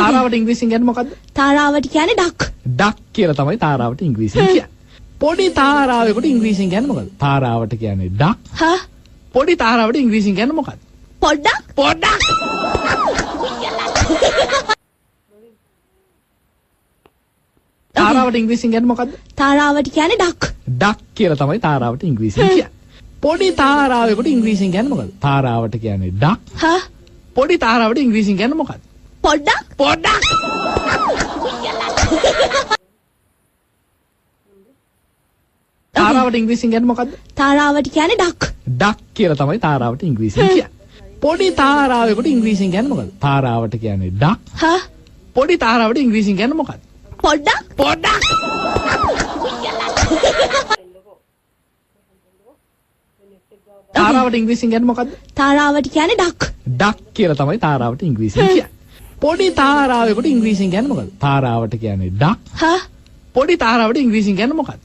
තාරාවට ඉංග්‍රීසියෙන් කියන්නේ මොකද්ද? තාරාවට කියන්නේ ඩක්. ඩක් කියලා තමයි තාරාවට ඉංග්‍රීසියෙන් කියන්නේ. පොඩි තාරාවෙකුට ඉංග්‍රීසියෙන් කියන්නේ මොකද්ද? තාරාවට කියන්නේ ඩක්. හා පොඩි තාරාවට ඉංග්‍රීසියෙන් කියන්නේ මොකද්ද? පොඩ්ඩක්. පොඩ්ඩක්. තාරාවට ඉංග්‍රීසියෙන් කියන්නේ මොකද්ද? තාරාවට කියන්නේ ඩක්. ඩක් කියලා තමයි තාරාවට ඉංග්‍රීසියෙන් කියන්නේ. පොඩි තාරාවෙකුට ඉංග්‍රීසියෙන් කියන්නේ මොකද්ද? තාරාවට කියන්නේ ඩක්. හා පොඩි තාරාවට ඉංග්‍රීසියෙන් කියන්නේ මොකද්ද? පොඩ්ඩක්. පොඩ්ඩක්. තාරාවට ඉංග්‍රීසියෙන් කියන්නේ මොකද්ද? තාරාවට කියන්නේ ඩක්. ඩක් කියලා තමයි තාරාවට ඉංග්‍රීසියෙන් කියන්නේ. පොඩි තාරාවෙකුට ඉංග්‍රීසියෙන් කියන්නේ මොකද්ද? තාරාවට කියන්නේ ඩක්. හා පොඩි තාරාවට ඉංග්‍රීසියෙන් කියන්නේ මොකද්ද? පොඩ්ඩක්. පොඩ්ඩක්. තාරාවට ඉංග්‍රීසියෙන් කියන්නේ මොකද්ද? තාරාවට කියන්නේ ඩක්. ඩක් කියලා තමයි තාරාවට ඉංග්‍රීසියෙන් කියන්නේ. පොඩි තාරාවෙකුට ඉංග්‍රීසියෙන් කියන්නේ මොකද්ද? තාරාවට කියන්නේ ඩක්. හා පොඩි තාරාවට ඉංග්‍රීසියෙන් කියන්නේ මොකද්ද?